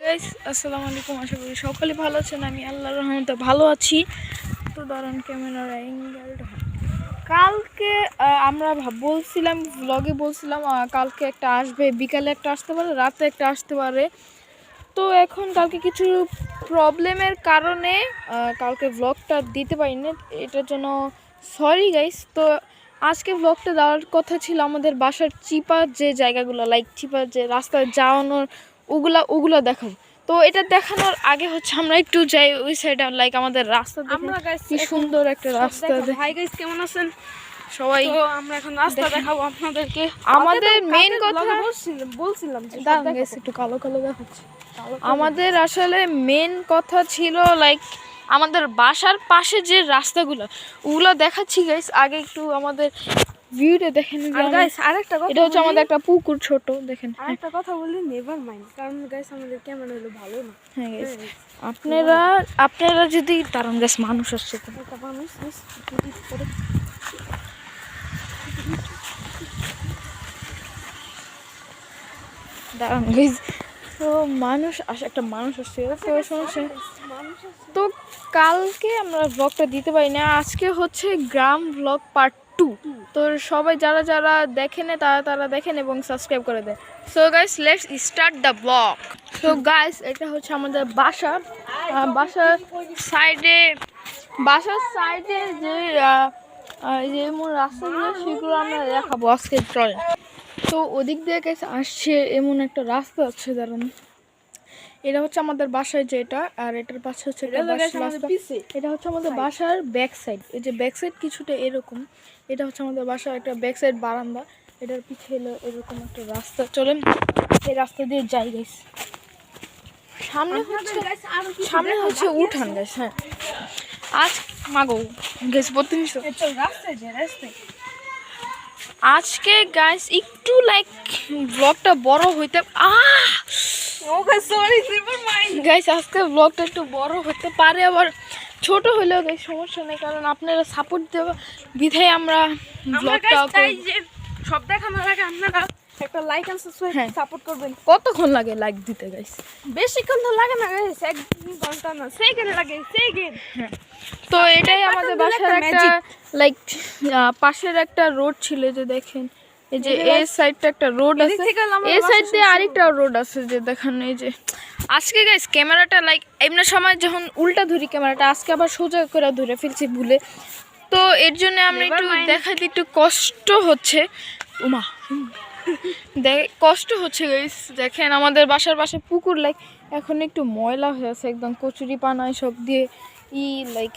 Guys আসসালামু আলাইকুম, আশা করি সকলে ভালো আছেন। আমি আল্লাহর রহমতে ভালো আছি। তো দাঁড়ান ক্যামেরার অ্যাঙ্গেলটা। কালকে আমরা বলছিলাম ব্লগে বলছিলাম কালকে একটা আসবে, বিকালে একটা আসতে পারে, রাতে একটা আসতে পারে। তো এখন কালকে কিছু প্রবলেমের কারণে কালকে ব্লগটা দিতে পারিনি, এটার জন্য সরি গাইস। তো আজকে ব্লগটা দেওয়ার কথা ছিল আমাদের বাসার চিপার যে জায়গাগুলো, লাইক চিপার যে রাস্তায় যাওয়ানোর ওগুলা দেখাবো। তো এটা দেখানোর আগে হচ্ছে আমরা একটু যাই ওই সাইডে, লাইক আমাদের রাস্তা কি সুন্দর একটা রাস্তা। হাই গাইস, কেমন আছেন সবাই? তো আমরা এখন রাস্তা দেখাবো আপনাদেরকে। আমাদের মেইন কথা বলছিলাম যে একটু কালো কালো দেখাচ্ছে। আমাদের আসলে মেন কথা ছিল লাইক আমাদের বাসার পাশে যে রাস্তাগুলো ওগুলো দেখাচ্ছি গাইস। আগে একটু আমাদের ভিউটা দেখেন গাইস। আরেকটা কথা, এটা হচ্ছে আমাদের একটা পুকুর ছোট, দেখেন। আরেকটা কথা বলি, নেভার মাইন্ড, কারণ গাইস আমাদের ক্যামেরা হলো ভালো না। হ্যাঁ গাইস, আপনারা যদি দাঁড়ান গাইস, মানুষ আসছে তো। একটা মানুষ দাঁড়ান গাইস, তো মানুষ একটা মানুষ আসছে, তো সমস্যা। তো কালকে আমরা ব্লগটা দিতে পারি না, আজকে হচ্ছে গ্রাম ব্লগ পার্ট 2। তো সবাই যারা যারা দেখেন তারা দেখেন এবং সাবস্ক্রাইব করে দেয়। So guys let's start the blog. তো গাইস এটা হচ্ছে আমাদের বাসার সাইডে যে এমন রাস্তাগুলো সেগুলো আমরা দেখাবো আজকে, চলেন। তো ওদিক দিয়ে গাইস আসছে এমন একটা রাস্তা আছে, দাঁড়ান। এটা হচ্ছে আমাদের বাসায় যেটা, আর এটার পাশে হচ্ছে এটা হচ্ছে আমাদের বাসার ব্যাক সাইড। এই যে ব্যাক সাইড কিছুটা এরকম, এটা হচ্ছে আমাদের বাসার একটা ব্যাক সাইড বারান্দা। এটার পিছে হলো এরকম একটা রাস্তা, চলেন এই রাস্তা দিয়ে যাই গাইস। সামনে হচ্ছে উঠান গাইস। হ্যাঁ আজ মাগো গাইস আজকে গাইস একটু লাইক ব্লগটা বড় হইতে গাইস আজকে ব্লগটা একটু বড় হতে পারে, আবার ছোট হলেও গাইস সমস্যা নেই, কারণ আপনারা সাপোর্ট দেওয়া বিধায় আমরা ব্লগটা সব দেখানোর আগে আপনারা একটা লাইক এন্ড সাবস্ক্রাইব সাপোর্ট করবেন। কতক্ষণ লাগে লাইক দিতে গাইস? বেশিক্ষণ তো লাগে না গাইস, 1 ঘন্টা না, সেকেন্ড লাগে, সেকেন্ড। তো এটাই আমাদের বাসার একটা লাইক পাশের একটা রোড ছিল, যে দেখেন এই যে এই সাইডটা একটা রোড আছে, এই সাইড দিয়ে আরেকটা রোড আছে, যে দেখেন। এই যে আজকে গাইস ক্যামেরাটা লাইক এমনি সময় যখন উল্টা ধরি ক্যামেরাটা, আজকে আবার সোজা করে ধরে ফেলছি ভুলে। তো এর জন্য আমরা একটু দেখাতে একটু কষ্ট হচ্ছে, কষ্ট হচ্ছে গাইস। দেখেন আমাদের বাসার পাশে পুকুর, লাইক এখন একটু ময়লা হয়ে আছে একদম, কচুরি পানা সব দিয়ে লাইক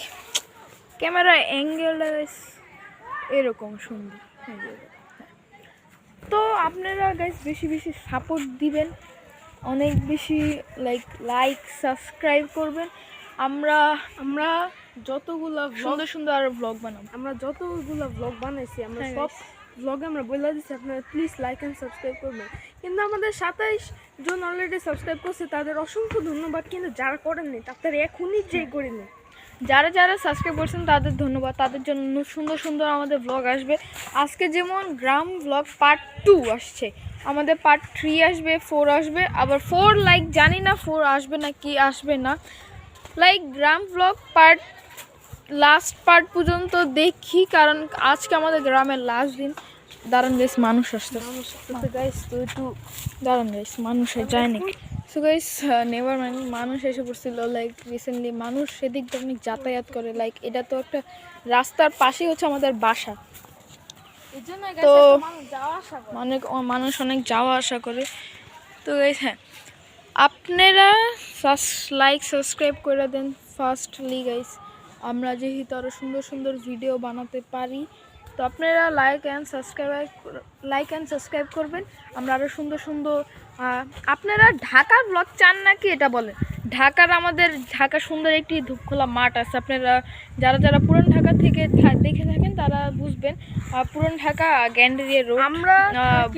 ক্যামেরা অ্যাঙ্গেলটা গাইস এরকম সুন্দর। তো আপনারা গাইস বেশি বেশি সাপোর্ট দিবেন, অনেক বেশি লাইক সাবস্ক্রাইব করবেন। আমরা যতগুলো সুন্দর আর ব্লগ বানাবো, আমরা যতগুলো ব্লগ বানাইছি আমরা সব ব্লগে আমরা বলে দিচ্ছি আপনারা প্লিজ লাইক এন্ড সাবস্ক্রাইব করবেন। কিন্তু আমাদের 27 জন অলরেডি সাবস্ক্রাইব করছে, তাদের অসংখ্য ধন্যবাদ। কিন্তু যারা করেননি তাদের এখনই যে করে নিন। যারা সাবস্ক্রাইব করছেন তাদের ধন্যবাদ, তাদের জন্য সুন্দর আমাদের ব্লগ আসবে। আজকে যেমন গ্রাম ব্লগ পার্ট 2 আসছে, আমাদের পার্ট 3 আসবে, 4 আসবে, আবার 4 লাইক জানি না 4 আসবে না কি আসবে না। লাইক গ্রাম ব্লগ লাস্ট পার্ট পর্যন্ত দেখি, কারণ আজকে আমাদের গ্রামের লাস্ট দিন। দাঁড়ান গাইস, মানুষ আসতে গাইস, তো একটু দাঁড়ান গাইস, মানুষ যায় নাকি। সো গাইস নেভার মাইন্ড, মানুষ এসে পড়ছিল লাইক রিসেন্টলি। মানুষ সেদিক দিয়ে অনেক যাতায়াত করে, লাইক এটা তো একটা রাস্তার পাশেই হচ্ছে আমাদের বাসা, তো মানুষ অনেক যাওয়া আসা করে। তো গাইস হ্যাঁ, আপনারা লাইক সাবস্ক্রাইব করে দেন ফার্স্টলি গাইস, আমরা যেহেতু আরও সুন্দর ভিডিও বানাতে পারি। তো আপনারা লাইক অ্যান্ড সাবস্ক্রাইব করবেন। আমরা আরও সুন্দর আপনারা ঢাকার ব্লগ চান নাকি এটা বলেন? ঢাকা সুন্দর একটি ধূপখোলা মাঠ আছে। আপনারা যারা যারা পুরান ঢাকা থেকে দেখে থাকেন তারা বুঝবেন। পুরান ঢাকা গ্যান্ডারিয়া রোড আমরা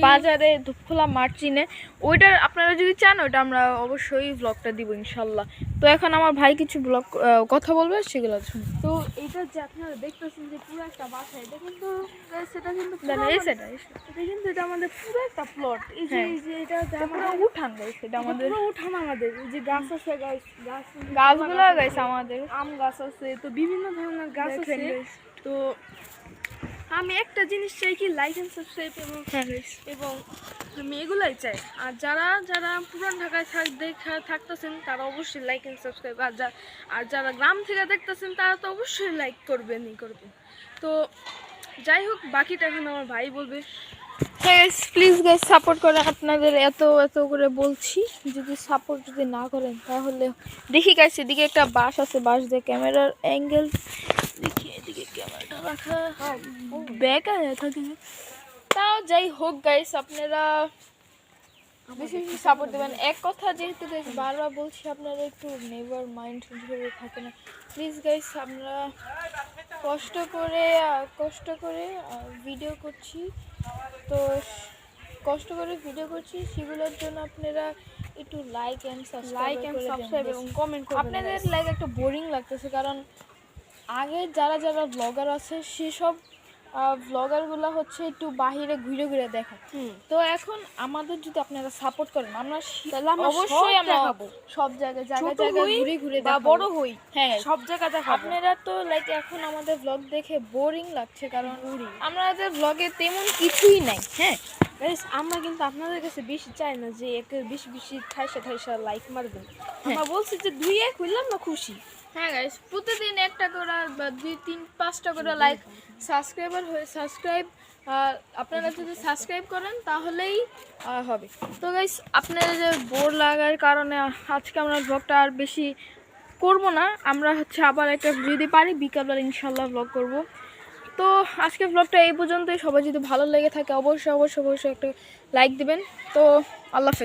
বাজারে ধূপখোলা মাঠ চিনে, ওইটার আপনারা যদি চান ওইটা আমরা অবশ্যই ব্লগটা দিব ইনশাল্লাহ। তো এখন আমার ভাই কিছু ব্লগ কথা বলবে, সেগুলো শুনুন। তো এটা যে আপনারা দেখতেছেন যে পুরো একটা বাসা, এটা কিন্তু সেটা কিন্তু এটা আমাদের পুরো একটা প্লট। এই যে এটা পুরো উঠান গাইছে, এটা আমাদের পুরো উঠান। আমাদের যে গাছ আছে, গাছগুলো গাইছে আমাদের, আম গাছ আছে, তো বিভিন্ন ধরনের গাছ আছে। তো আমি একটা জিনিস চাই কি, লাইক এন্ড সাবস্ক্রাইব এবং আমি এগুলাই চাই। আর যারা যারা পুরান ঢাকায় থাকতেছেন তারা অবশ্যই লাইক এন্ড সাবস্ক্রাইব, আর যারা গ্রাম থেকে দেখতেছেন তারা তো অবশ্যই লাইক করবেনই করবেন। তো যাই হোক, বাকিটা এখন আমার ভাই বলবে। প্লিজ গাইস সাপোর্ট করে, আপনাদের এত এত করে বলছি, যদি সাপোর্ট যদি না করেন তাহলে দেখি গাইস এদিকে একটা বাস আছে, বাস দিয়ে ক্যামেরার অ্যাঙ্গেল দেখি, এদিকে ক্যামেরাটা রাখা ব্যাক থাকে। তাও যাই হোক গাইস, আপনারা বেশি বেশি সাপোর্ট দেবেন। এক কথা যেহেতু গাইস বারবার বলছি, আপনারা একটু নেভার মাইন্ড ধরে থাকে না প্লিজ গাইস। আমরা কষ্ট করে ভিডিও করছি, তো কষ্ট করে ভিডিও করছি, সেগুলোর জন্য আপনারা একটু লাইক এন্ড সাবস্ক্রাইব এবং কমেন্ট করবেন। আপনাদের লাইক একটা বোরিং লাগতেছে, কারণ আগে যারা যারা ব্লগার আছে সেসব ব্লগারগুলো হচ্ছে একটু বাহিরে ঘুরে ঘুরে দেখায়। তো এখন আমাদের যদি আপনারা সাপোর্ট করেন, আমরা অবশ্যই আমরা সব জায়গায় ঘুরে ঘুরে দেখাবো, বড় হই, হ্যাঁ সব জায়গায় দেখাবো। আপনারা তো লাইক এখন আমাদের ব্লগ দেখে বোরিং লাগছে, কারণ আমাদের ব্লগে তেমন কিছুই নাই। হ্যাঁ গাইস, আমরা কিন্তু আপনাদের কাছে বেশি চাই না যে বেশি বেশি 28 লাইক মারবেন। আমরা বলছি যে 2-1 হইলাম না খুশি। হ্যাঁ গাইস, প্রতিদিন একটা করে বা 2-3-5টা করে লাইক সাবস্ক্রাইব আপনারা যদি সাবস্ক্রাইব করেন তাহলেই হবে। তো গাইস, আপনারা যে বোর লাগার কারণে আজকে আমরা ব্লগটা আর বেশি করব না। আমরা হচ্ছে আবার একটা যদি পারি বিকালবেলা ইনশাল্লাহ ব্লগ করব। তো আজকে ব্লগটা এই পর্যন্তই। সবাই যদি ভালো লেগে থাকে অবশ্যই একটা লাইক দিবেন। তো আল্লাহ হাফেজ।